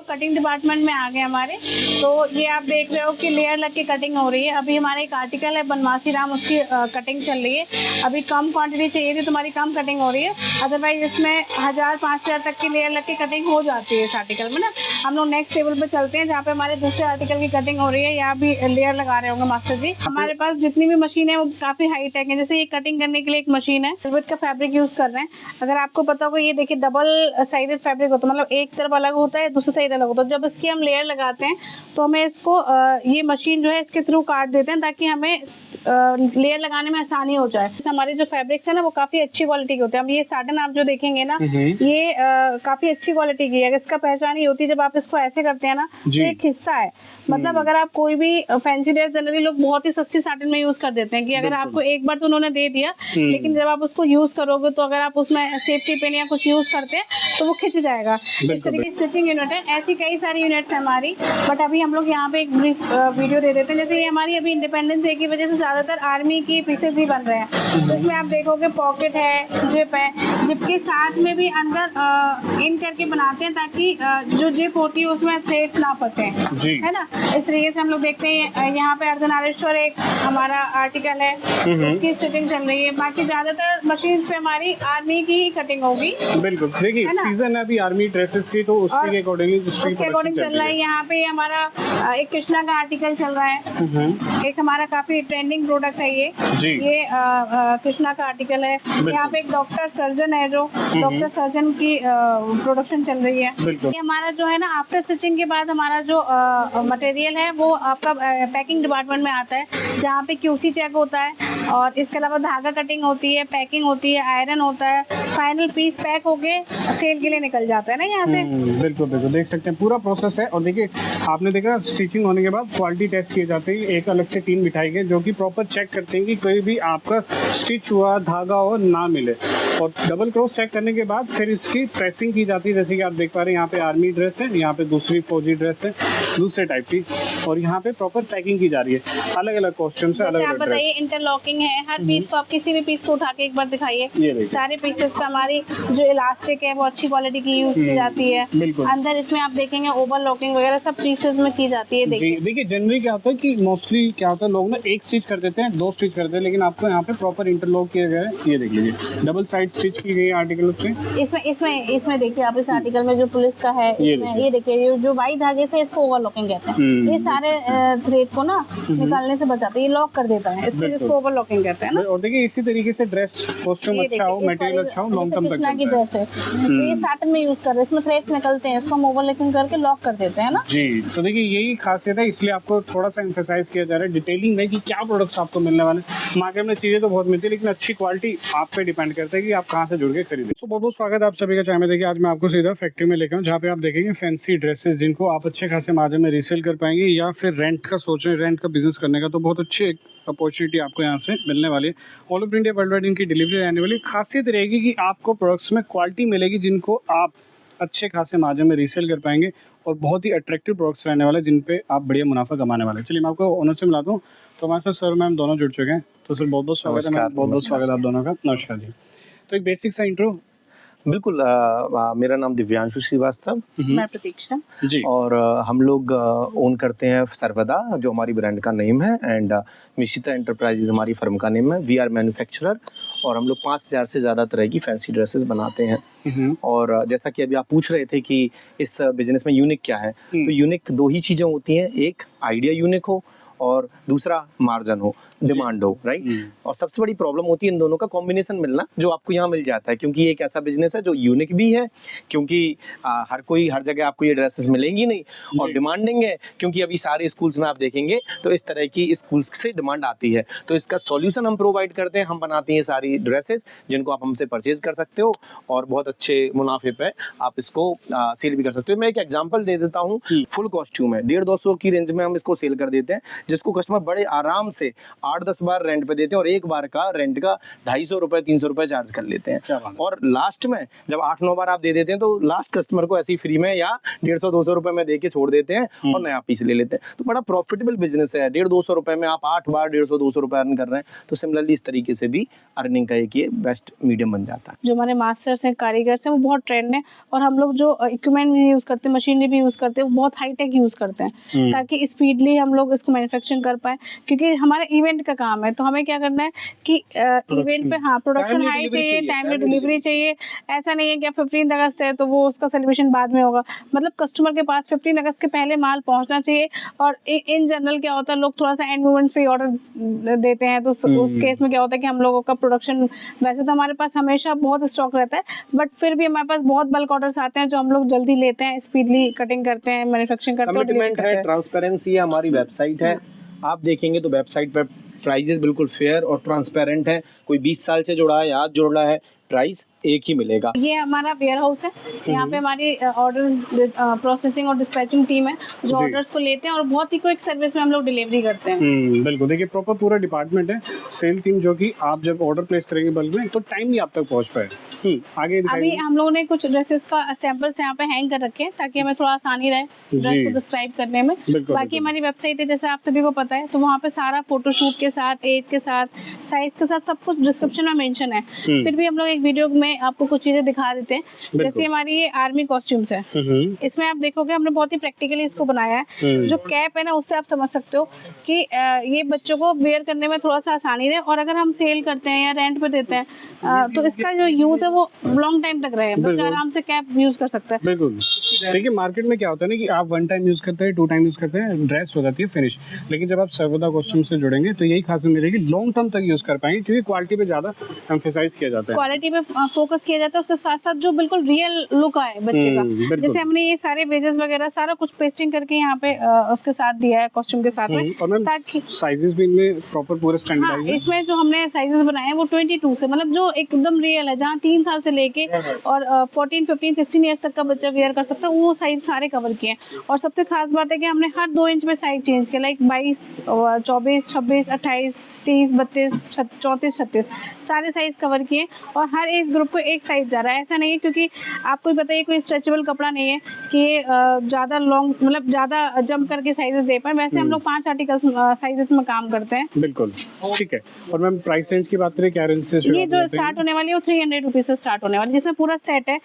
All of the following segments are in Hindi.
कटिंग डिपार्टमेंट में आ गए हमारे। तो ये आप देख रहे हो कि लेयर लग के कटिंग हो रही है। अभी हमारा एक आर्टिकल है बनवासी राम, उसकी कटिंग चल रही है। अभी कम क्वांटिटी चाहिए थी, तुम्हारी कम कटिंग हो रही है। अदरवाइज इसमें 1000-5000 तक की लेयर लग के कटिंग हो जाती है इस आर्टिकल में ना। हम लोग नेक्स्ट टेबल पे चलते हैं जहाँ पे हमारे दूसरे आर्टिकल की कटिंग हो रही है। यहाँ भी लेयर लगा रहे होंगे मास्टर जी। हमारे पास जितनी भी मशीन है वो काफी हाई टेक है। जैसे ये कटिंग करने के लिए एक मशीन है, वेलवेट का फैब्रिक यूज कर रहे हैं। अगर आपको पता होगा, ये देखिए डबल साइडेड फैब्रिक होता है, मतलब एक तरफ अलग होता है, दूसरी साइड अलग होता है। जब इसकी हम लेयर लगाते हैं तो हमें इसको ये मशीन जो है इसके थ्रू काट देते हैं ताकि हमें लेयर लगाने में आसानी हो जाए। हमारे जो फैब्रिक्स है ना वो काफी अच्छी क्वालिटी के होते हैं। अब ये साटन आप जो देखेंगे ना, ये काफी अच्छी क्वालिटी की है। अगर इसका पहचान ही होती, जब आप इसको ऐसे करते हैं ना तो ये खिंचता है। मतलब अगर आप कोई भी फैंसी ड्रेस, जनरली लोग बहुत ही सस्ती साटन में यूज कर देते हैं कि अगर आपको एक बार तो उन्होंने दे दिया, लेकिन जब आप उसको यूज करोगे तो अगर आप उसमें सेफ्टी पिन या कुछ यूज करते हैं तो वो खिंच जाएगा। इस तरीके की स्टिचिंग यूनिट है। ऐसी कई सारी यूनिट्स है हमारी, बट अभी हम लोग यहाँ पे एक ब्रीफ वीडियो दे देते हैं। जैसे ये हमारी अभी इंडिपेंडेंस डे की वजह से ज्यादातर आर्मी की पीसेस ही बन रहे हैं। तो इसमें आप देखोगे पॉकेट है, जिप है। जिप के साथ में भी अंदर इन करके बनाते हैं ताकि जो जिप होती है उसमें थ्रेड्स ना फंसे, है ना। इस तरीके से हम लोग देखते हैं। यहाँ पे अर्धनारेश्वर एक हमारा आर्टिकल है, उसकी स्टिचिंग चल रही है। बाकी ज्यादातर मशीन्स पे हमारी आर्मी की ही कटिंग होगी। बिल्कुल, देखिए सीजन है अभी आर्मी ड्रेसेस की, तो उसके अकॉर्डिंग चल रहा है। यहाँ पे हमारा एक कृष्णा का आर्टिकल चल रहा है। एक हमारा काफी ट्रेंडिंग प्रोडक्ट है ये कृष्णा का आर्टिकल है। यहाँ पे एक डॉक्टर सर्जन है, जो डॉक्टर सर्जन की प्रोडक्शन चल रही है। ये हमारा जो है ना, आफ्टर स्टिचिंग के बाद हमारा जो मटेरियल है वो आपका पैकिंग डिपार्टमेंट में आता है, जहाँ पे क्यूसी चेक होता है और इसके अलावा धागा कटिंग होती है, पैकिंग होती है, आयरन होता है। फाइनल पीस पैक होके सेल के लिए निकल जाता है ना यहाँ से। बिल्कुल बिल्कुल, देख सकते हैं पूरा प्रोसेस है। और देखिए आपने देखा स्टिचिंग होने के बाद क्वालिटी टेस्ट किए जाते हैं। एक अलग से टीम बिठाई गई जो कि प्रॉपर चेक करते हैं कि कोई भी आपका स्टिच हुआ धागा हो ना मिले। और डबल क्रॉस चेक करने के बाद फिर इसकी प्रेसिंग की जाती है। जैसे कि आप देख पा रहे हैं, यहाँ पे आर्मी ड्रेस है, यहाँ पे दूसरी फौजी ड्रेस है दूसरे टाइप की, और यहाँ पे प्रॉपर पैकिंग की जा रही है। अलग अलग कॉस्ट्यूम से अलग अलग। आप बताइए, इंटरलॉकिंग है हर पीस को। आप किसी भी पीस को उठा के एक बार दिखाइए। सारे पीसेस पे हमारी जो इलास्टिक है वो अच्छी क्वालिटी की यूज की जाती है। अंदर इसमें आप देखेंगे ओवर लॉकिंग वगैरह सब पीसेस में की जाती है। देखिए जनरली क्या होता है कि मोस्टली क्या होता है, लोग ना एक स्टिच कर देते हैं, दो स्टिच करते हैं, लेकिन आपको यहाँ पे प्रॉपर इंटरलॉक किया गया है। ये देख लीजिए डबल साइड स्टिच की गई आर्टिकल पे। इसमें देखिए आप इस आर्टिकल में जो पुलिस का है, इसमें ये देखिए जो वाइट धागे से इसको ओवरलॉकिंग कहते हैं। ये सारे थ्रेड को ना निकालने से बचाते हैं, ये लॉक कर देता है, इसको ओवरलॉकिंग कहते हैं ना। और देखिए इसी तरीके से ड्रेस कॉस्ट्यूम अच्छा हो, मटेरियल अच्छा हो, लॉन्ग टर्म तक कृष्णा की ड्रेस है तो ये साटन में यूज कर रहे हैं। इसमें थ्रेड्स निकलते हैं, इसको हम ओवरलॉकिंग करके लॉक कर देते हैं ना जी। तो देखिए यही खासियत है, इसलिए आपको थोड़ा सा एम्फेसाइज किया जा रहा है डिटेलिंग में कि क्या प्रोडक्ट्स आपको मिलने वाले हैं। मार्केट में चीजें तो बहुत मिलती है, लेकिन अच्छी क्वालिटी आप पे डिपेंड करता है कि आप कहाँ से जुड़ के खरीदें। तो बहुत बहुत स्वागत है आप सभी का चाय में। देखिए आज मैं आपको सीधा फैक्ट्री में लेकर हूँ, जहाँ पे आप देखेंगे फैंसी ड्रेसेस जिनको आप अच्छे खासे मार्जिन में रीसेल कर पाएंगे, या फिर रेंट का सोच रहे हैं, रेंट का बिजनेस करने का, तो बहुत अच्छी अपॉर्चुनिटी आपको यहाँ से मिलने वाली है। All over India world wide इनकी डिलीवरी रहने वाली। खासियत रहेगी कि आपको प्रोडक्ट्स में क्वालिटी मिलेगी जिनको आप अच्छे खासे मार्जिन में रीसेल कर पाएंगे, और बहुत ही अट्रैक्टिव प्रोडक्ट्स रहने वाले जिन पे आप बढ़िया मुनाफा कमाने वाले हैं। चलिए मैं आपको ओनर से मिलाता हूँ। तो हमारे साथ सर मैम दोनों जुड़ चुके हैं। तो सर बहुत बहुत स्वागत है, बहुत बहुत स्वागत है आप दोनों का। नमस्कार जी। तो एक बेसिक सा इंट्रो। बिल्कुल, मेरा नाम दिव्यांशु श्रीवास्तव, मैं प्रतीक्षा जी। और हम लोग ओन करते हैं सर्वदा, जो हमारी ब्रांड का नेम है, एंड मिशिता एंटरप्राइजेज हमारी फर्म का नेम है। वी आर मैन्युफैक्चरर, और हम लोग 5000 से ज़्यादा तरह की फैंसी ड्रेसेस बनाते हैं। और जैसा कि अभी आप पूछ रहे थे कि इस बिजनेस में यूनिक क्या है, तो यूनिक दो ही चीज़ें होती हैं, एक आइडिया यूनिक हो और दूसरा मार्जिन हो, डिमांड हो, राइट। और सबसे बड़ी प्रॉब्लम होती है इन दोनों का कॉम्बिनेशन मिलना, जो आपको यहाँ मिल जाता है, क्योंकि ये एक ऐसा बिजनेस है जो यूनिक भी है, क्योंकि हर कोई हर जगह आपको ये ड्रेसेस मिलेंगी नहीं, और डिमांडिंग है, क्योंकि अभी सारे स्कूल्स में आप देखेंगे तो इस तरह की स्कूल्स से डिमांड आती है। तो इसका सॉल्यूशन हम प्रोवाइड करते हैं। हम बनाते हैं सारी ड्रेसेस जिनको आप हमसे परचेज कर सकते हो, और बहुत अच्छे मुनाफे पे आप इसको सेल भी कर सकते हो। मैं एक एग्जांपल दे देता हूँ। फुल कॉस्ट्यूम है, 150-200 की रेंज में हम इसको सेल कर देते हैं, जिसको कस्टमर बड़े आराम से 8-10 बार रेंट पे देते हैं और एक बार का रेंट का 250 रुपए 300 रुपए चार्ज कर लेते क्या हैं। बात है। और लास्ट में जब 8-9 बार आप दे देते हैं तो लास्ट कस्टमर को ऐसे ही फ्री में या 150-200 रुपए में दे के छोड़ देते हैं और नया पीस ले लेते हैं। तो बड़ा प्रॉफिटेबल बिजनेस है। 150-200 रुपए में आप 8 बार 150-200 रुपए अर्न कर रहे हैं, तो सिमिलरली इस तरीके से भी अर्निंग का एक ये बेस्ट मीडियम बन जाता है। जो हमारे मास्टर्स हैं, कारीगर हैं, वो बहुत ट्रेंड है और हम लोग जो इक्विपमेंट भी यूज़ करते हैं, मशीनरी भी यूज़ करते हैं, वो बहुत हाई टेक यूज़ करते हैं ताकि स्पीडली हम लोग इसको मैन्युफैक्चरिंग कर पाए, क्योंकि हमारा इवेंट का काम है। तो हमें क्या करना है कि इवेंट पे प्रोडक्शन Timely हाई delivery चाहिए, चाहिए, टाइमली timely डिलीवरी चाहिए। ऐसा नहीं है कि 15 अगस्त है तो वो उसका सेलिब्रेशन बाद में होगा, मतलब कस्टमर के पास 15 अगस्त के पहले माल पहुंचना चाहिए। और इन जनरल क्या होता है, लोग थोड़ा सा एंड मोमेंट्स पे ऑर्डर देते हैं, तो उस केस में क्या होता है कि हम लोगों का प्रोडक्शन, वैसे तो हमारे पास हमेशा बहुत स्टॉक रहता है, बट फिर भी हमारे पास बहुत बल्क ऑर्डर्स आते हैं जो हम लोग जल्दी लेते हैं, स्पीडली कटिंग करते हैं, मैन्युफैक्चरिंग करते हैं, कमिटमेंट है, ट्रांसपेरेंसी है, हमारी वेबसाइट है। आप देखेंगे तो वेबसाइट पे प्राइजेस बिल्कुल फेयर और ट्रांसपेरेंट है। कोई 20 साल से जुड़ा है या आज जुड़ रहा है, प्राइस एक ही मिलेगा। ये हमारा वेयर हाउस है, यहाँ पे हमारी ऑर्डर्स प्रोसेसिंग और डिस्पैचिंग टीम है जो जी। ऑर्डर्स को लेते हैं और बहुत ही क्विक सर्विस में हम लोग डिलीवरी करते हैं। बिल्कुल, देखिए प्रॉपर पूरा डिपार्टमेंट है, सेल टीम, जो कि आप जब ऑर्डर प्लेस करेंगे बल्क में तो टाइमली आप तक पहुंच पाए। आगे अभी दिखाइए। हम लोगों ने कुछ ड्रेसेस का सैंपल्स यहाँ पे हैंग कर रखे हैं ताकि हमें थोड़ा आसानी रहे ड्रेस को डिस्क्राइब करने में। बिल्कुल, बाकी हमारी वेबसाइट है, जैसे आप सभी को पता है, तो वहाँ पे सारा फोटोशूट के साथ, एज के साथ, साइज के साथ सब कुछ डिस्क्रिप्शन में मेंशन है। फिर भी हम लोग एक वीडियो में आपको कुछ चीजें दिखा देते हैं। जैसे हमारी ये आर्मी कॉस्ट्यूम्स है, इसमें आप देखोगे हमने बहुत ही प्रैक्टिकली इसको बनाया है। जो कैप है ना, उससे आप समझ सकते हो कि ये बच्चों को वेयर करने में थोड़ा सा आसानी रहे, और अगर हम सेल करते हैं या रेंट पे देते हैं तो इसका जो यूज है वो लॉन्ग टाइम तक रहे, बच्चा आराम से कैप यूज कर सकता है। बिल्कुल, देखिए मार्केट में क्या होता है ना कि आप 1 टाइम यूज करते हैं, 2 टाइम यूज करते हैं, ड्रेस हो जाती है फिनिश। लेकिन जब आप सर्वदा कॉस्ट्यूम से जुड़ेंगे तो यही खासियत मिलेगी, लॉन्ग टर्म तक यूज कर पाएंगे, क्योंकि क्वालिटी पे ज्यादा एम्फेसाइज किया जाता है, क्वालिटी पे फोकस किया जाता है, उसके साथ साथ जो बिल्कुल रियल लुक आए बच्चे का। बिल्कुल। जैसे हमने ये सारे बेजेस वगैरह सारा कुछ पेस्टिंग करके यहाँ पे उसके साथ दिया है, कॉस्ट्यूम के साथ में, और मैम ताकि साइजेस भी इनमें प्रॉपर पूरे हाँ, स्टैंडर्डाइज है। इसमें जो हमने साइजेस बनाए हैं वो 22 से, मतलब जो एकदम रियल है, जहाँ 3 साल से लेके और 14, 15, 16 ईयर्स तक का बच्चा वेयर कर सकता है, वो साइज सारे कवर किए हैं। और सबसे खास बात है कि हमने हर 2 इंच में साइज चेंज किया, लाइक 22, 24, 26, 28, 30, 32, 34, 36 सारे साइज कवर किए, और हर एज ग्रुप को एक साइज जा रहा है। ऐसा नहीं है, क्योंकि आपको भी पता है कोई स्ट्रेचेबल कपड़ा नहीं है कि ये ज़्यादा लॉन्ग, मतलब ज़्यादा जंप करके साइजेस दे पाए। वैसे हम लोग 5 आर्टिकल्स साइजेस में काम करते हैं। बिल्कुल, ठीक है। और मैम प्राइस रेंज की बात करें, क्या रेंज से ये जो स्टार्ट होने वाली है वो 300 रुपीज से स्टार्ट होने वाली है, जिसमें पूरा सेट है।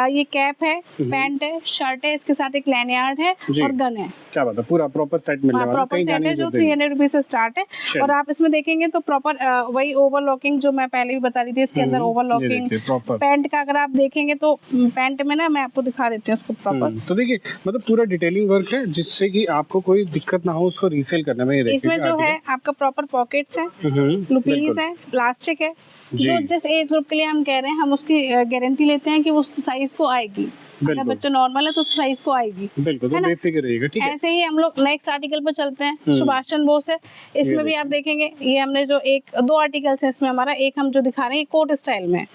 ये कैप है, पैंट है, शर्ट है, इसके साथ एक लैनियार्ड है और गन है। क्या बात है, पूरा प्रॉपर सेट मिलने वाला है, प्रॉपर कहीं सेट जाने है की जो जरूरत नहीं। 300 रुपीज से स्टार्ट है। और आप इसमें देखेंगे तो प्रॉपर वही ओवरलॉकिंग जो मैं पहले भी बता रही थी, इसके अंदर ओवरलॉकिंग प्रॉपर पैंट का अगर आप देखेंगे तो पैंट में ना, मैं आपको दिखा देती हूँ उसको प्रॉपर। तो देखिए मतलब पूरा डिटेलिंग वर्क है, जिससे कि आपको कोई दिक्कत ना हो उसको रीसेल करने में। ये देखिए इसमें जो है आपका प्रॉपर पॉकेट्स है, लुपीज है, प्लास्टिक है, जो जिस एज ग्रुप के लिए हम कह रहे हैं हम उसकी गारंटी लेते हैं कि वो साइज को आएगी। अगर बच्चा नॉर्मल है तो साइज को आएगी, बिल्कुल, तो बेफिक्र रहिएगा, ठीक है। ऐसे ही हम लोग नेक्स्ट आर्टिकल पर चलते हैं। सुभाष चंद्र बोस है, इसमें भी आप देखेंगे ये हमने जो 2 आर्टिकल्स है इसमें हमारा, एक हम जो दिखा रहे हैं कोट स्टाइल में,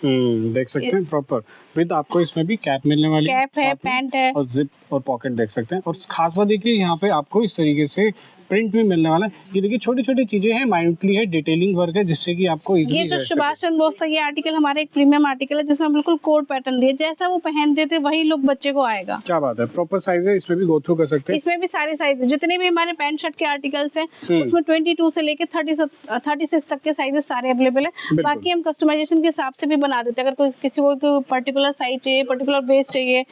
देख सकते हैं प्रॉपर विद आपको इसमें भी कैप मिलने वाली कैप है, पैंट है और जिप और पॉकेट देख सकते हैं। और खास बात देखिए यहाँ पे आपको इस तरीके से प्रिंट भी मिलने वाला है। ये देखिए छोटी छोटी चीजें हैं, माइन्यूटली है, डिटेलिंग वर्क है, जिससे कि आपको ये इजीली जो सुभाष चंद्र बोस था, ये आर्टिकल हमारा एक प्रीमियम आर्टिकल है जिसमें बिल्कुल कोड पैटर्न दिया, जैसा वो पहनते थे वही लुक बच्चे को आएगा। क्या बात है, प्रॉपर साइज है, इसमें भी गो थ्रू कर सकते हैं। इसमें भी सारे साइज, जितने भी हमारे पैंट शर्ट के आर्टिकल्स हैं उसमें 22 से लेके 36 तक के साइजेस सारे अवेलेबल है। बाकी हम कस्टमाइजेशन के हिसाब से भी बना देते हैं, अगर कोई किसी को कोई पर्टिकुलर साइज चाहिए, पर्टिकुलर वेस्ट चाहिए।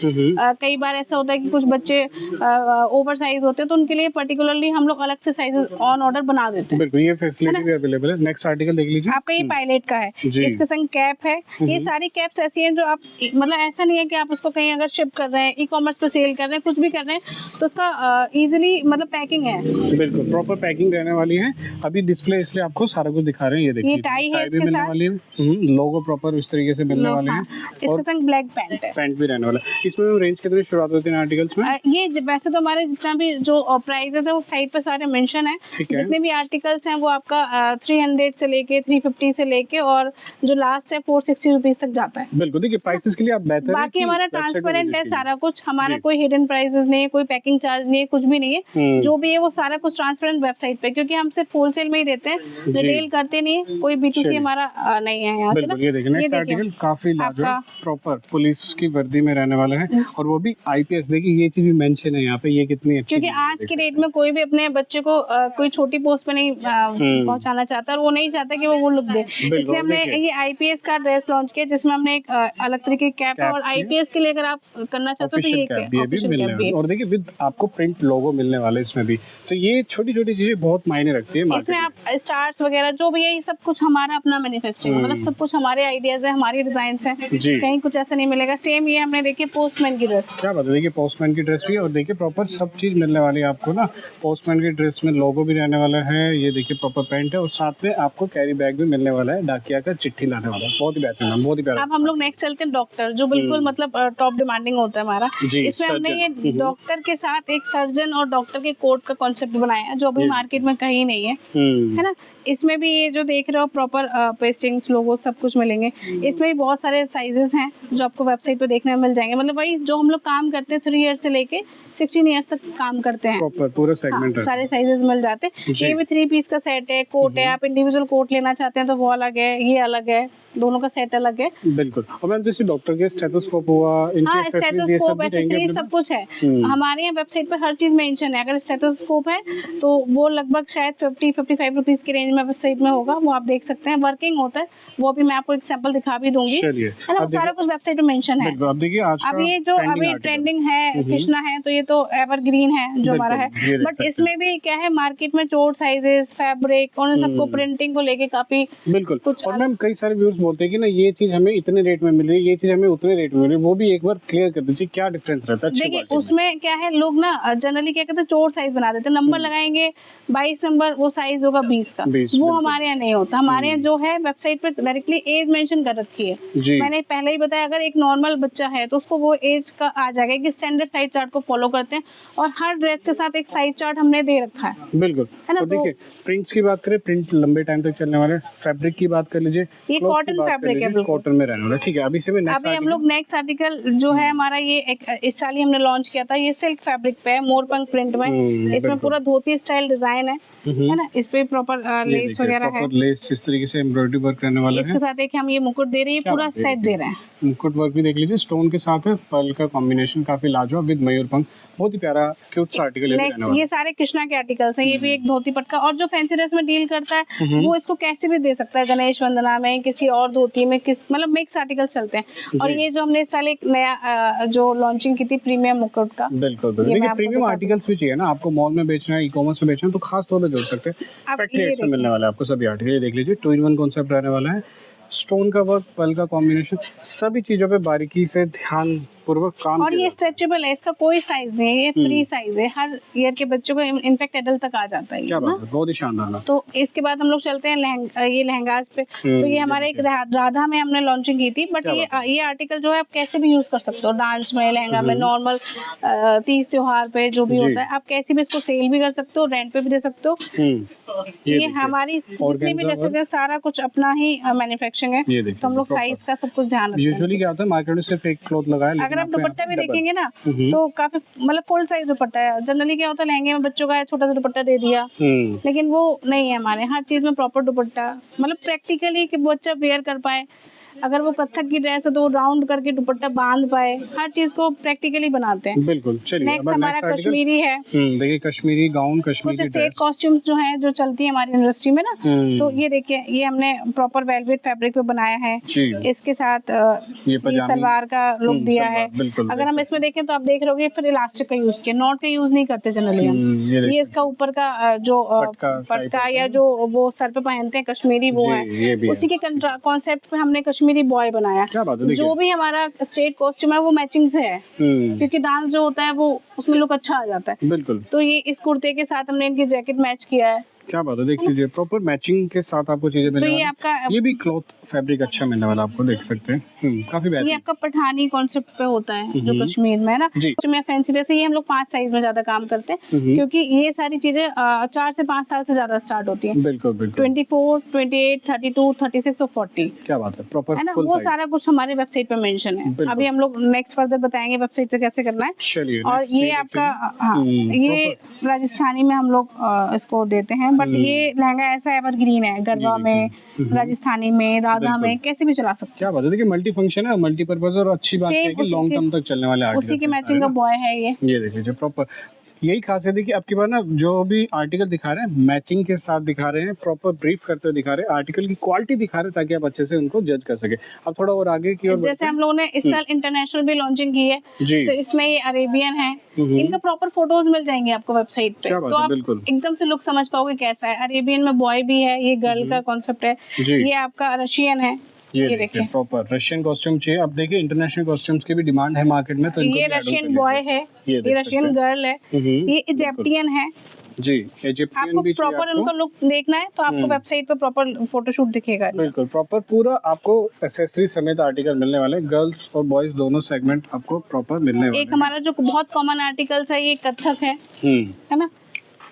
कई बार ऐसा होता है कि कुछ बच्चे ओवर साइज होते हैं, तो उनके लिए पर्टिकुलरली हम लोग अलग से साइजेस ऑन ऑर्डर बना देते हैं। बिल्कुल, ये फैसिलिटी भी अवेलेबल है। नेक्स्ट आर्टिकल देख लीजिए, आपका ये पायलट का है, इसके संग कैप है। ये सारी कैप्स ऐसी हैं जो आप, मतलब ऐसा नहीं है कि आप उसको कहीं अगर शिप कर रहे हैं, ई कॉमर्स पे सेल कर रहे हैं, कुछ भी कर रहे हैं तो उसका इजीली मतलब पैकिंग है। बिल्कुल प्रॉपर पैकिंग रहने वाली है। अभी डिस्प्ले इसलिए आपको सारा कुछ दिखा रहे हैं। ये देखिए, ये टाई है भी इसके मिलने साथ, वाली है, लोगो प्रॉपर इस तरीके से मिलने वाले हैं। इसके संग ब्लैक पैंट है, पैंट भी रहने वाला है। इसमें रेंज कितनी शुरुआत होती है आर्टिकल्स में? ये वैसे तो हमारे जितना भी जो प्राइस है वो साइड पे सारे बारे में मेंशन है। ठीक है। जितने भी आर्टिकल्स हैं वो आपका 300 से लेके 350 से लेके और जो लास्ट है 460 रुपीज तक जाता है। बिल्कुल, देखिए प्राइसेस के लिए आप बेहतर है बाकी कि हमारा website पे ट्रांसपेरेंट visit है कीजिए। सारा कुछ, हमारा जी। कोई हिडन प्राइसेस नहीं है, कोई पैकिंग चार्ज नहीं है, कुछ भी नहीं है। जो भी है वो सारा कुछ ट्रांसपेरेंट वेबसाइट पे, क्योंकि हम सिर्फ होलसेल में ही देते हैं, रिटेल करते नहीं है, कोई B2C चलिए। हमारा नहीं है यहाँ से ना। बिल्कुल, ये देखिए नेक्स्ट आर्टिकल काफी लाजवाब, प्रॉपर पुलिस की वर्दी में रहने वाला है और वो भी IPS। देखिए ये चीज भी मेंशन है यहाँ पे, ये कितनी अच्छी क्योंकि चीज़ है, आज देख की सकते डेट में कोई भी अपने बच्चे को कोई छोटी पोस्ट पे नहीं पहुंचाना चाहता, और वो नहीं चाहता कि वो लुक दे। इसलिए हमने देखिए। ये IPS का ड्रेस लॉन्च किया, जिसमें हमने एक अलग तरीके की कैप है, और कैप की है। IPS के लिए अगर आप करना चाहते हो तो ऑफिशियल ये कैप भी ऑफिशियल मिलने कैप भी वाला है। है। और देखिए विद आपको प्रिंट लोगो मिलने वाला है इसमें भी, तो ये छोटी छोटी चीजें बहुत मायने रखती है मार्केट इसमें में। आप स्टार्स वगैरह जो भी है, ये सब कुछ हमारा अपना मैन्युफैक्चरिंग, मतलब सब कुछ हमारे आइडियाज है, हमारी डिजाइन है, जी। कहीं कुछ ऐसा नहीं मिलेगा। सेम ये हमने देखिए पोस्टमैन की ड्रेस, क्या बात है, देखिए पोस्टमैन की ड्रेस भी है और देखिए प्रॉपर सब चीज मिलने वाली है आपको ना। पोस्टमैन की ड्रेस में लोगो भी रहने वाला है, ये देखिए प्रॉपर पैंट है और साथ में आपको कैरी बैग भी मिलने वाला है, डाकिया का चिट्ठी लाने वाला है। बहुत ही बेहतरीन है, बहुत ही प्यारा। अब हम लोग नेक्स्ट चलते हैं डॉक्टर, जो बिल्कुल मतलब टॉप डिमांडिंग होता है हमारा। जी, इसमें हमने सर्जन। ये डॉक्टर के साथ एक सर्जन और डॉक्टर के कोट का कॉन्सेप्ट बनाया है, जो अभी मार्केट में कहीं नहीं है, है ना। इसमें भी ये जो देख रहे हो प्रॉपर पेस्टिंग्स लोगो सब कुछ मिलेंगे। इसमें भी बहुत सारे साइजेस हैं जो आपको वेबसाइट पे देखने में मिल जाएंगे। मतलब वही जो हम लोग काम करते हैं 3 ईयर्स से लेके 16 ईयर्स तक काम करते हैं, प्रॉपर पूरा सेगमेंट है। सारे साइजेस मिल जाते हैं। जी। ये भी 3 पीस का सेट है, कोट है, आप इंडिविजुअल कोट लेना चाहते हैं तो वो अलग है, ये अलग है, दोनों का सेट अलग है। बिल्कुल। और मैम जैसे डॉक्टर के स्टेथोस्कोप हुआ, इनके हाँ, एक्सेसरीज, ये सब स्टेथोस्कोप, भी रहेंगे एक्सेसरीज अपने सब कुछ है हमारे यहाँ वेबसाइट पे, हर चीज मेंशन है। अगर स्टेथोस्कोप है तो वो लगभग शायद 50-55 रुपीज की रेंज में वेबसाइट में होगा, वो आप देख सकते हैं, वर्किंग होता है वो भी। मैं आपको एक सैंपल दिखा भी दूंगी, चलिए। है ना, अब सारा कुछ वेबसाइट पे मेंशन है। बिल्कुल, अब देखिए आज का अब ये जो अभी ट्रेंडिंग है कृष्णा है, तो ये तो एवरग्रीन है जो हमारा है, ये देख बट सकते इसमें भी क्या है, मार्केट में चोट साइजेस, फैब्रिक और सबको प्रिंटिंग को लेके काफी बिल्कुल कुछ और मैम कई सारे व्यूअर्स बोलते हैं कि ना ये चीज हमें इतने रेट में मिल रही है, ये चीज हमें उतने रेट में मिल रही है, वो भी एक बार क्लियर कर दीजिए क्या डिफरेंस रहता है। अच्छी देखिए क्वालिटी में। उसमें क्या है, लोग ना जनरली क्या कहते हैं, चोर साइज बना देते हैं, नंबर लगाएंगे 22 नंबर, वो साइज होगा 20 का, 20, वो बिल्कुल। हमारे यहाँ नहीं होता। हमारे यहाँ जो है वेबसाइट पे डायरेक्टली एज मेंशन कर रखी है। जी। मैंने पहले ही बताया, अगर एक नॉर्मल बच्चा है तो उसको वो एज का आ जाएगा, कि स्टैंडर्ड साइज चार्ट को फॉलो करते हैं, और हर ड्रेस के साथ एक साइज चार्ट हमने दे रखा है। बिल्कुल। है ना, और देखिए प्रिंट्स की बात करें, प्रिंट लंबे टाइम तक चलने वाले, फैब्रिक की बात कर लीजिए, ये कॉटन फैब्रिक है, कॉटन में रहने वाला। ठीक है, अभी से मैं नेक्स्ट अभी हम लोग नेक्स्ट आर्टिकल जो है हमारा, ये इस साल ही हमने लॉन्च किया था, ये सिल्क फैब्रिक पे है, मोरपंख प्रिंट में। इसमें पूरा धोती स्टाइल डिजाइन है ना, इस पे प्रॉपर लेस वगैरह है, लेस इस तरीके से एम्ब्रॉयडरी वर्क रहने वाला इसके है। साथ एक हम ये मुकुट दे रहे हैं, पूरा सेट दे रहे हैं। मुकुट वर्क भी देख लीजिए, स्टोन के साथ है, पर्ल का कॉम्बिनेशन काफी लाजवाब विद मयूरपंख, बहुत ही प्यारा क्यूट सा आर्टिकल है। नेक्स्ट ये सारे कृष्णा के आर्टिकल्स हैं, ये भी एक धोती पटका, और जो फैंसी ड्रेस में डील करता है वो इसको कैसे भी दे सकता है, गणेश वंदना में, किसी और धोती में, किस मतलब मिक्स आर्टिकल्स चलते हैं। और ये जो हमने इस साल एक नया जो लॉन्चिंग की थी प्रीमियम मुकुट का, बिल्कुल बिल्कुल। देखिए प्रीमियम आर्टिकल्स भी चाहिए ना आपको, मॉल में बेचना है, ई कॉमर्स में बेचना है, तो खास तौर पे जोड़ सकते हैं। फैक्ट्री रेट्स में मिलने वाला है आपको सभी आर्टिकल, ये देख लीजिए 2-in-1 कॉन्सेप्ट रहने वाला है, स्टोन का वर्क, पर्ल का कॉम्बिनेशन, सभी चीजों पे बारीकी से ध्यान पूर्वक काम और किया ये जाता स्ट्रेचेबल है, इसका कोई साइज नहीं है, ये फ्री साइज है, हर ईयर के बच्चों को इनफेक्ट एडल्ट तक आ जाता है है। क्या ये, बात है, बहुत ही शानदार है। तो इसके बाद हम लोग चलते हैं ये लहंगास पे। तो ये हमारे एक राधा में हमने लॉन्चिंग की थी, बट ये आर्टिकल जो है आप कैसे भी यूज कर सकते हो, डांस में, लहंगा में, नॉर्मल तीज त्योहार पे जो भी होता है, आप कैसे भी इसको सेल भी कर सकते हो, रेंट पे भी दे सकते हो। ये हमारी जितनी भी ड्रेसेस है सारा कुछ अपना ही मैन्युफैक्चरिंग है, तो हम लोग साइज का सब कुछ ध्यान रखते हैं। यूजुअली क्या होता है मार्केट में सिर्फ एक क्लॉथ लगाया, लेकिन अगर आप आपको यहाँ दुपट्टा भी पे देखेंगे ना तो काफी मतलब फुल साइज दुपट्टा है। जनरली क्या होता है, लहंगे में बच्चों का छोटा सा दुपट्टा दे दिया, लेकिन वो नहीं है हमारे, हर चीज में प्रॉपर दुपट्टा, मतलब प्रैक्टिकली कि बच्चा वेयर कर पाए। अगर वो कथक की ड्रेस है तो वो राउंड करके दुपट्टा बांध पाए, हर चीज को प्रैक्टिकली बनाते हैं। बिल्कुल। चलिए नेक्स्ट हमारा कश्मीरी है, देखिए कश्मीरी गाउन, कश्मीरी कुछ स्टेट कॉस्ट्यूम्स जो हैं जो चलती है हमारी इंडस्ट्री में ना, तो ये देखिए ये हमने प्रॉपर वेलवेट फैब्रिक पे बनाया है, इसके साथ ये सलवार का लुक दिया है। अगर हम इसमें देखें तो आप देख रहे हो फिर इलास्टिक का यूज किया, नॉट का यूज नहीं करते जनरली हम। ये इसका ऊपर का जो पट्टा या जो वो सर पे पहनते हैं कश्मीरी, वो है, उसी के कॉन्सेप्ट पे हमने कश्मीरी बॉय बनाया। जो भी हमारा स्टेट कॉस्ट्यूम है वो मैचिंग से है, क्योंकि डांस जो होता है वो उसमें लुक अच्छा आ जाता है। बिल्कुल। तो ये इस कुर्ते के साथ हमने इनकी जैकेट मैच किया है, क्या बात है, देख लीजिए प्रॉपर मैचिंग के साथ आपको चीजें तो मिलने ये वाली आपका हैं। ये भी क्लॉथ फैब्रिक अच्छा मिलने वाला आपको, देख सकते हैं। काफी ये बेहतरीन। आपका पठानी कॉन्सेप्ट पे होता है जो कश्मीर में है ना। जी। में फैंसी ड्रेस है, ये हम लोग 5 साइज में ज्यादा काम करते हैं क्योंकि ये सारी चीजें 4 से 5 साल से ज्यादा स्टार्ट होती हैं। बिल्कुल बिल्कुल। 24, 28, 32, 36 और 40 क्या बात है, प्रॉपर है ना, फुल वो साइज। सारा कुछ हमारे वेबसाइट पे मेंशन है। बिल्कुल। अभी हम लोग नेक्स्ट फर्दर बताएंगे वेबसाइट से कैसे करना है। चलिए और next ये देखते आपका हैं। हाँ, ये राजस्थानी में हम लोग इसको देते हैं, बट ये लहंगा ऐसा एवरग्रीन है, गरबा में, राजस्थानी में, राधा में, कैसे भी चला सकते क्या बात है, देखिए मल्टी फंक्शन है, मल्टीपर्पज, और अच्छी बात है कि उसी लॉन्ग के- टर्म तक चलने वाले हैं। आर्टिकल्स उसी के हैं मैचिंग सारे का बॉय है ये। ना। ये देख लीजिए प्रॉपर, यही खासियत है कि आपके पास ना जो भी आर्टिकल दिखा रहे हैं मैचिंग के साथ दिखा रहे हैं, प्रॉपर ब्रीफ करते हुए दिखा रहे हैं, आर्टिकल की क्वालिटी दिखा रहे हैं ताकि आप अच्छे से उनको जज कर सके। अब थोड़ा और आगे की ओर जैसे हम लोगों ने इस साल इंटरनेशनल भी लॉन्चिंग की है, जी। तो इसमें ये अरेबियन है, इनका प्रॉपर फोटोज मिल जाएंगे आपको वेबसाइट पे, क्या बात तो है, आप बिल्कुल। एकदम से लुक समझ पाओगे कैसा है। अरेबियन में बॉय भी है, ये गर्ल का कॉन्सेप्ट है, जी। ये आपका रशियन है, ये ये देखिए देखिए प्रॉपर रशियन कॉस्ट्यूम चाहिए। अब देखिए इंटरनेशनल कॉस्ट्यूम्स की भी डिमांड है मार्केट में, तो इनको ये भी add on कर रशियन लीजिए। बॉय है, ये ये देख रशियन सकते हैं। गर्ल है, ये इजिप्टियन है। जी, इजिप्टियन आपको भी चाहिए प्रॉपर आपको। उनका लुक देखना है तो आपको वेबसाइट पे प्रॉपर फोटोशूट दिखेगा। बिल्कुल प्रॉपर पूरा आपको एक्सेसरी समेत आर्टिकल मिलने वाले, गर्ल्स और बॉयज दोनों सेगमेंट आपको प्रॉपर मिलने वाले एक हमारा जो बहुत कॉमन आर्टिकल्स है, ये कथक है ना,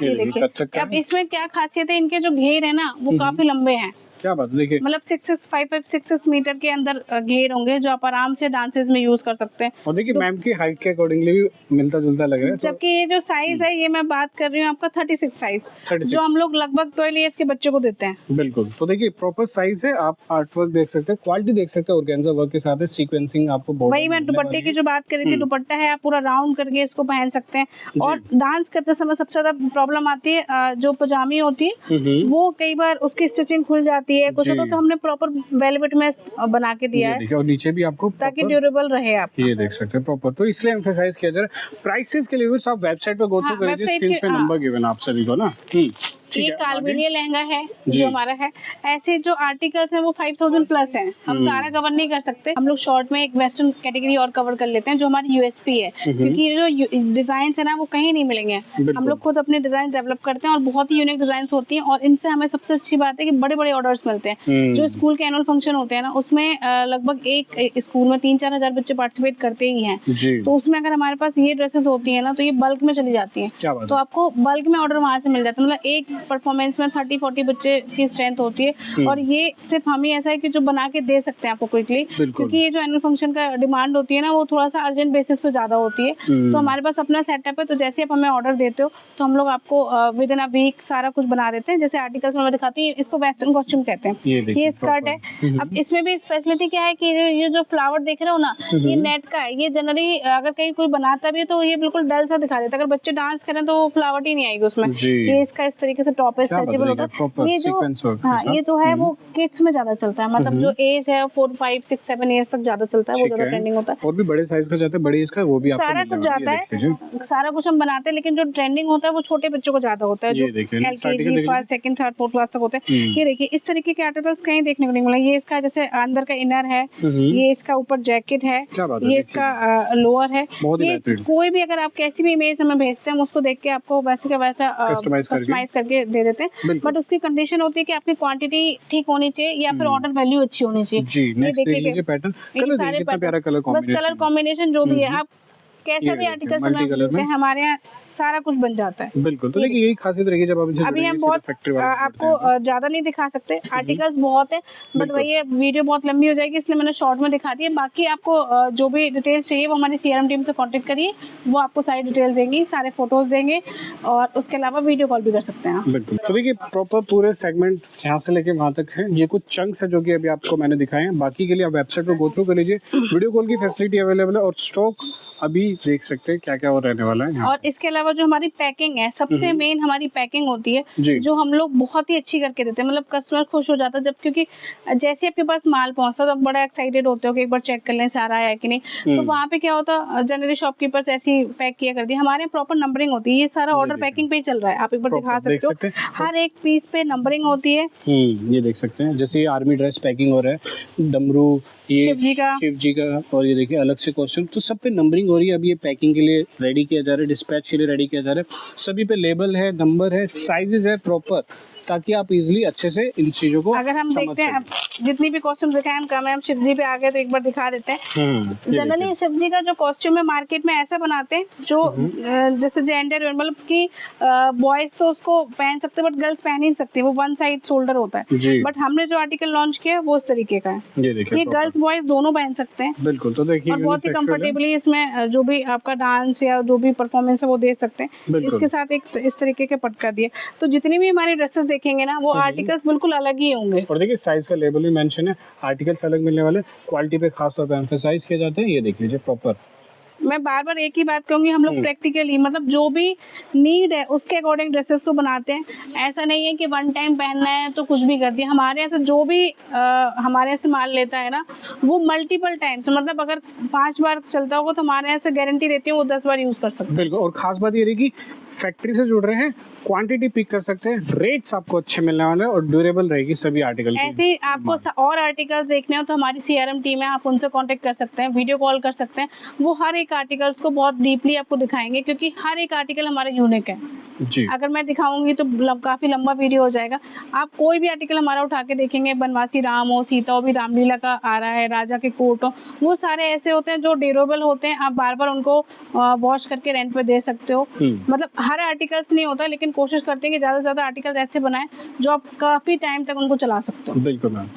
ये देखिए। कथक का अब इसमें क्या खासियत है, इनके जो घेर है ना वो काफी लंबे हैं, क्या बात है, देखिए मतलब 6 मीटर के अंदर घेर होंगे जो आप आराम से डांसेस में यूज कर सकते हैं। और देखिए मैम की हाइट के अकॉर्डिंगली भी मिलता जुलता लग रहा है। जबकि ये जो साइज है, ये मैं बात कर रही हूँ आपका 36 साइज, 36 जो हम लोग लगभग 12 इयर्स के बच्चे को देते हैं। बिल्कुल, तो देखिए प्रॉपर साइज है, आप आर्ट वर्क देख सकते हैं, क्वालिटी देख सकते हैं, ऑर्गेन्जा वर्क के साथ है, सीक्वेंसिंग आपको border वही मैं मिलने दुपट्टे वाली की है। जो बात करी थी, दुपट्टा है, आप पूरा राउंड करके इसको पहन सकते हैं। और डांस करते समय सबसे ज्यादा प्रॉब्लम आती है, जो पजामी होती है वो कई बार उसकी स्टिचिंग खुल जाती है कुछ, तो हमने प्रॉपर वेलवेट में बना के दिया ये है देखिए, और नीचे भी आपको ताकि proper- ड्यूरेबल रहे आप। ये देख सकते हैं प्रॉपर, तो इसलिए एम्फेसाइज किया जा रहा है। प्राइसेस के लिए भी आप वेबसाइट पे गो थ्रू हाँ, कर लीजिए, website स्क्रीन के- पे हाँ। नंबर गिवन आप सभी को ना। ठीक ये है, कालबेलिया लहंगा है जी। जो हमारा है। ऐसे जो आर्टिकल्स हैं वो 5000 प्लस हैं, हम सारा कवर नहीं कर सकते। हम लोग शॉर्ट में एक वेस्टर्न कैटेगरी और कवर कर लेते हैं जो हमारी यूएसपी है, क्योंकि ये जो डिजाइन है ना वो कहीं नहीं मिलेंगे। हम लोग खुद अपने डिजाइन डेवलप करते हैं और बहुत ही यूनिक डिजाइन होती हैं, और इनसे हमें सबसे अच्छी बात है कि बड़े बड़े ऑर्डर्स मिलते हैं। जो स्कूल के एनुअल फंक्शन होते हैं ना, उसमें लगभग एक स्कूल में 3-4 हजार बच्चे पार्टिसिपेट करते ही हैं, जी। तो उसमें अगर हमारे पास ये ड्रेसेस होती है ना तो ये बल्क में चली जाती हैं, क्या बात तो है। आपको बल्क में ऑर्डर वहां से मिल जाता है। मतलब एक परफॉर्मेंस में 30-40 बच्चे की स्ट्रेंथ होती है, और ये सिर्फ हम ही ऐसा है कि जो बना के दे सकते हैं आपको क्विकली, क्योंकि ये जो एनुअल फंक्शन का डिमांड होती है ना वो थोड़ा सा अर्जेंट बेसिस पे ज्यादा होती है। तो हमारे पास अपना सेटअप है, तो जैसे आप हमें ऑर्डर देते हो तो हम लोग आपको विद इन अ वीक सारा कुछ बना देते हैं। जैसे आर्टिकल्स में मैं दिखाती हूँ, इसको वेस्टर्न कॉस्ट्यूम कहते हैं। ये स्कर्ट है। अब इसमें भी स्पेशलिटी क्या है कि ये जो फ्लावर देख रहे हो ना, ये नेट का है। ये जनरली अगर कहीं कोई बनाता भी है तो ये बिल्कुल डल सा दिखा देता है, अगर बच्चे डांस करें तो फ्लावर ही नहीं आएगी उसमें। ये इसका इस तरीके से टॉप है, स्ट्रेचेबल होता है। ये जो ये जो है वो किड्स में ज्यादा चलता है, मतलब जो एज है 4, 5, 6, 7 इयर्स तक ज्यादा चलता है, वो ज्यादा ट्रेंडिंग होता है। और भी बड़े साइज का जाता है, बड़े इसका वो भी आपको सारा मिलने कुछ वाला है। जाता है, सारा कुछ हम बनाते हैं, लेकिन जो ट्रेंडिंग होता है वो छोटे बच्चों को ज्यादा होता है, जो ये देखिए, LKG, first, second, third, fourth class तक होते हैं। ये देखिए इस तरीके के आर्टिकल्स कहीं देखने को नहीं मिला। ये इसका जैसे अंदर का इनर है, ये इसका ऊपर जैकेट है, ये इसका लोअर है। ये कोई भी अगर आप कैसी भी इमेज हमें भेजते हैं, हम उसको देख के आपको वैसे का वैसा कस्टमाइज करके दे देते हैं। बट उसकी कंडीशन होती है कि आपकी क्वांटिटी ठीक होनी चाहिए या फिर ऑर्डर वैल्यू अच्छी होनी चाहिए। जी, नेक्स्ट देख लीजिए पैटर्न, कलर देखिए कितना प्यारा कलर बस कॉम्बिनेशन, कलर कॉम्बिनेशन जो भी है, आप कैसा ये भी आर्टिकल देखिए, multi colour देते हैं, हमारे यहाँ सारा कुछ बन जाता है। बिल्कुल। तो देखिए यही खासियत रहेगी जब आप इसे अभी हम जुड़ेंगे, बहुत फैक्ट्री वाले आपको ज्यादा नहीं दिखा सकते, आर्टिकल्स बहुत है, बट वही वीडियो बहुत लंबी हो जाएगी, इसलिए मैंने शॉर्ट में दिखा दी है। बाकी आपको जो भी डिटेल्स चाहिए वो हमारी CRM टीम से कांटेक्ट करिए, वो आपको सारी डिटेल्स देंगी, सारे फोटोज देंगे, और उसके अलावा वीडियो कॉल भी कर सकते हैं आप। बिल्कुल। तो देखिए प्रॉपर पूरे सेगमेंट यहाँ से लेके वहाँ तक है। ये कुछ चंक्स है जो कि अभी आपको मैंने दिखाए हैं, बाकी के लिए आप वेबसाइट पर गो थ्रू कर लीजिए। वीडियो कॉल की फैसिलिटी अवेलेबल है, और स्टॉक अभी देख सकते हैं क्या क्या और रहने वाला है यहाँ। और इसके अलावा जो हमारी पैकिंग है, सबसे मेन हमारी पैकिंग होती है, जो हम लोग बहुत ही अच्छी करके देते हैं। मतलब कस्टमर खुश हो जाता है जब, क्योंकि जैसे आपके पास माल पहुंचता है तो बड़ा एक्साइटेड होते हो कि एक बार चेक कर लें सारा है कि नहीं। तो वहाँ पे क्या होता है, जनरली शॉपकीपर्स ऐसी पैक किया करती है, हमारे प्रॉपर नंबरिंग होती है। ये सारा ऑर्डर पैकिंग पे ही चल रहा है, आप एक बार दिखा सकते हो, हर एक पीस पे नंबरिंग होती है। ये देख सकते हैं, जैसे ये आर्मी ड्रेस पैकिंग हो रहा है, डमरू, ये शिव जी का, और ये देखिए अलग से कॉस्ट्यूम, तो सब पे नंबरिंग हो रही है। अभी सब ये पैकिंग के लिए रेडी किया जा रहा है, डिस्पैच के लिए रेडी किया जा रहा है। सभी पे लेबल है, नंबर है, साइजेस है प्रॉपर, ताकि आप इजीली अच्छे से इन चीज़ों को अगर हम समझ देखते हैं सकें। अब जितनी भी कॉस्ट्यूम दिखाए हम कम है, हम शिव जी पे आ गए तो एक बार दिखा देते हैं। ये जनरली शिव जी का जो कॉस्ट्यूम है मार्केट में ऐसा बनाते हैं जो जैसे जेंडर मतलब कि बॉयज तो उसको पहन सकते हैं बट गर्ल्स पहन ही नहीं सकती, वो वन साइड शोल्डर होता है। जी। बट हमने जो आर्टिकल लॉन्च किया है वो इस तरीके का है, ये देखिए ये proper। गर्ल्स बॉयज दोनों पहन सकते हैं। बिल्कुल, तो देखिए और बहुत ही unisexual है। कंफर्टेबली इसमें जो भी आपका डांस या जो भी परफॉर्मेंस है वो दे सकते हैं। बिल्कुल। इसके साथ एक इस तरीके के पटका दिए, तो जितनी भी हमारी ड्रेसेस देखेंगे ना वो आर्टिकल्स बिल्कुल अलग ही होंगे। और देखिए साइज का लेबल भी मेंशन है, आर्टिकल्स अलग मिलने वाले, क्वालिटी पे खास तौर पे एम्फेसाइज किया जाता है। ये देख लीजिए प्रॉपर। मैं बार बार एक ही बात कहूंगी, हम लोग प्रैक्टिकली मतलब जो भी नीड है उसके अकॉर्डिंग ड्रेसेस को बनाते हैं। ऐसा नहीं है कि वन टाइम पहनना है तो कुछ भी कर दिया। हमारे यहाँ से जो भी हमारे यहाँ से माल लेता है ना वो मल्टीपल टाइम्स, मतलब अगर 5 बार चलता होगा तो हमारे यहाँ से गारंटी देती है वो 10 बार यूज़ कर सकते हैं। बिल्कुल, और खास बात ये रही कि फैक्ट्री से जुड़ रहे हैं, क्वांटिटी पिक कर सकते हैं, रेट्स आपको अच्छे मिलने वाले हैं और ड्यूरेबल रहेगी सभी आर्टिकल की। ऐसे ही आपको और आर्टिकल्स देखने हो तो हमारी CRM टीम है, आप उनसे कांटेक्ट कर सकते हैं, वीडियो कॉल कर सकते हैं। वो हर एक आर्टिकल्स को बहुत डीपली आपको दिखाएंगे क्योंकि हर एक आर्टिकल हमारा यूनिक है। जी। अगर मैं दिखाऊंगी तो काफ़ी लंबा वीडियो हो जाएगा। आप कोई भी आर्टिकल हमारा उठा के देखेंगे, बनवासी राम हो, सीता हो, भी रामलीला का आ रहा है, राजा के कोट हो, वो सारे ऐसे होते हैं जो ड्यूरेबल होते हैं। आप बार बार उनको वॉश करके रेंट पे दे सकते हो। मतलब हर आर्टिकल्स नहीं होता, लेकिन कोशिश करते हैं कि ज़्यादा से ज़्यादा आर्टिकल्स ऐसे बनाएं जो आप काफ़ी टाइम तक उनको चला सकते हो। बिल्कुल मैम।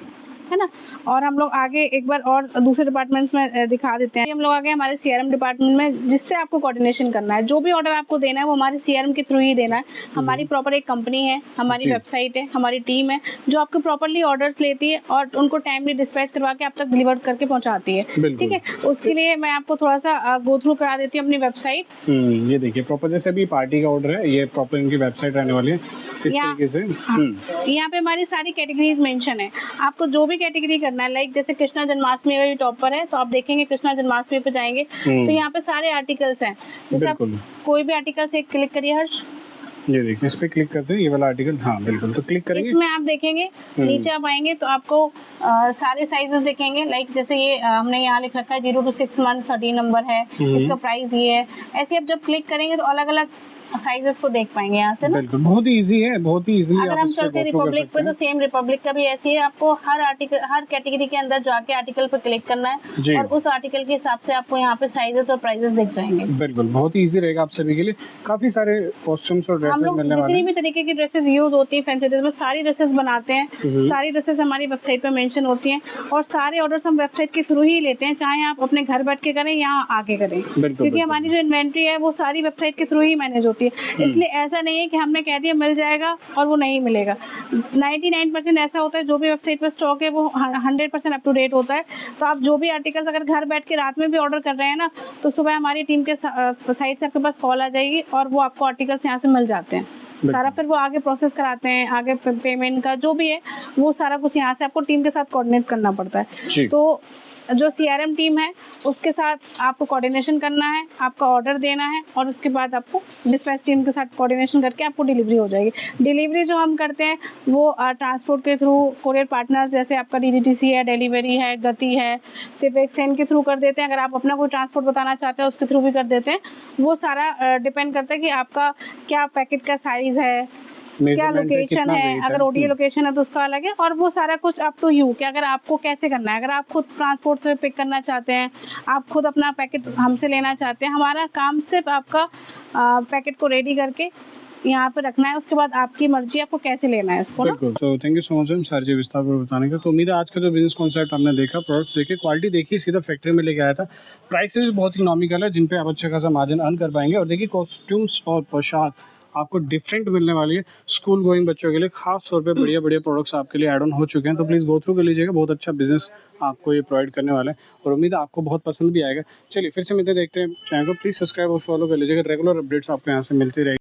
है ना। और हम लोग आगे एक बार और दूसरे डिपार्टमेंट्स में दिखा देते हैं। हम लोग आगे हमारे CRM डिपार्टमेंट में, जिससे आपको कोऑर्डिनेशन करना है, जो भी ऑर्डर आपको देना है वो हमारे CRM के थ्रू ही देना है। हमारी प्रॉपर एक कंपनी है, हमारी वेबसाइट है, हमारी टीम है जो आपको प्रॉपरली ऑर्डर्स लेती है और उनको टाइमली डिस्पैच करवा के आप तक डिलीवर करके पहुंचाती है। ठीक है, उसके लिए मैं आपको थोड़ा सा गो थ्रू करा देती हूँ अपनी वेबसाइट। ये देखिए प्रॉपर, जैसे अभी पार्टी का ऑर्डर है, ये प्रॉपर इनकी वेबसाइट रहने वाली है इस तरीके से। यहाँ पे हमारी सारी कैटेगरीज मेंशन है, आपको जो भी कैटेगरी करना है। लाइक जैसे कृष्णा जन्माष्टमी में भी टॉप पर है तो आप देखेंगे कृष्णा जन्माष्टमी पे जाएंगे तो यहाँ पे सारे आर्टिकल्स हैं। जैसे आप कोई भी आर्टिकल से क्लिक करिए हर्ष, ये देखिए इस पे क्लिक करते हैं, ये वाला आर्टिकल। हाँ बिल्कुल, तो क्लिक करेंगे, इसमें आप देखेंगे नीचे आप आएंगे तो आपको सारे साइजेस दिखेंगे। लाइक जैसे ये हमने यहाँ लिख रखा है 0 to 6 मंथ 13 नंबर है, इसका प्राइस ये है। ऐसे आप जब क्लिक करेंगे तो अलग अलग साइजेस को देख पाएंगे यहाँ से ना। बिल्कुल, बहुत ही इजी है, बहुत ही इजीली। अगर हम चलते रिपब्लिक पे तो सेम रिपब्लिक का भी ऐसी है, आपको हर आर्टिकल, हर कैटेगरी के अंदर जाके आर्टिकल पे क्लिक करना है और उस आर्टिकल के हिसाब से आपको यहाँ पे साइजेस और प्राइसेस दिख जाएंगे। बिल्कुल, बहुत ही इजी रहेगा आप सभी के लिए। काफी सारे कॉस्ट्यूम्स और ड्रेसेस मिलने वाले हैं। जितनी भी तरीके की ड्रेसेस यूज होती हैं फैंसी ड्रेस में, सारी ड्रेसेस बनाते हैं। सारी ड्रेसेस हमारी वेबसाइट पे मेंशन होती हैं और सारे ऑर्डर्स हम वेबसाइट के थ्रू ही लेते हैं, चाहे आप अपने घर बैठ के करें या आके करें, क्योंकि हमारी जो इन्वेंट्री है वो सारी वेबसाइट के थ्रू ही मैनेज होती है। इसलिए ऐसा नहीं है कि हमने कह दिया मिल जाएगा और वो नहीं मिलेगा। 99% ऐसा होता है, जो भी वेबसाइट पर स्टॉक है वो 100% अप टू डेट होता है। तो आप जो भी आर्टिकल्स अगर घर बैठ के रात में भी ऑर्डर कर रहे हैं ना तो सुबह हमारी टीम के साइट से आपके पास कॉल आ जाएगी और वो आपको आर्टिकल्स यहाँ से मिल जाते हैं सारा। फिर वो आगे प्रोसेस कराते हैं, आगे पेमेंट का जो भी है वो सारा कुछ यहाँ से आपको टीम के साथ कोऑर्डिनेट करना पड़ता है। तो जो CRM टीम है उसके साथ आपको कोऑर्डिनेशन करना है, आपका ऑर्डर देना है और उसके बाद आपको डिस्पैच टीम के साथ कोऑर्डिनेशन करके आपको डिलीवरी हो जाएगी। डिलीवरी जो हम करते हैं वो ट्रांसपोर्ट के थ्रू, कोरियर पार्टनर्स जैसे आपका DDTC है, डिलीवरी है, गति है, सिर्फ एक्सचेंज के थ्रू कर देते हैं। अगर आप अपना कोई ट्रांसपोर्ट बताना चाहते हैं उसके थ्रू भी कर देते हैं। वो सारा डिपेंड करता है कि आपका क्या पैकेट का साइज़ है, क्या लोकेशन है। अगर OTA लोकेशन है तो उसका अलग है और वो सारा कुछ अप टू यू कि अगर आपको कैसे करना है। अगर आप खुद ट्रांसपोर्ट से पिक करना चाहते हैं, आप खुद अपना पैकेट हमसे लेना चाहते हैं, हमारा काम सिर्फ आपका पैकेट को रेडी करके यहाँ पे रखना है, उसके बाद आपकी मर्जी आपको कैसे लेना है इसको। बिल्कुल, तो thank you so much ma'am सारी चीज़ विस्तार पर बताने का। तो उम्मीद है आज का जो बिजनेस कॉन्सेप्ट आपने देखा, प्रोडक्ट्स देखे, क्वालिटी देखी, सीधा फैक्ट्री में लेके आया था। प्राइसेस भी बहुत इकोनॉमिकल है जिन पे आप अच्छा खासा मार्जिन अर्न कर पाएंगे। और देखिए कॉस्ट्यूम्स और पोशाक आपको डिफरेंट मिलने वाली है स्कूल गोइंग बच्चों के लिए। खास तौर पे बढ़िया बढ़िया प्रोडक्ट्स आपके लिए ऐड ऑन हो चुके हैं, तो प्लीज़ गो थ्रू कर लीजिएगा। बहुत अच्छा बिजनेस आपको ये प्रोवाइड करने वाला है और उम्मीद है आपको बहुत पसंद भी आएगा। चलिए फिर से मिलते देखते हैं, चैनल को प्लीज़ सब्सक्राइब और फॉलो कर लीजिएगा। रेगुलर अपडेट्स आपको यहाँ से मिलती रहेगी।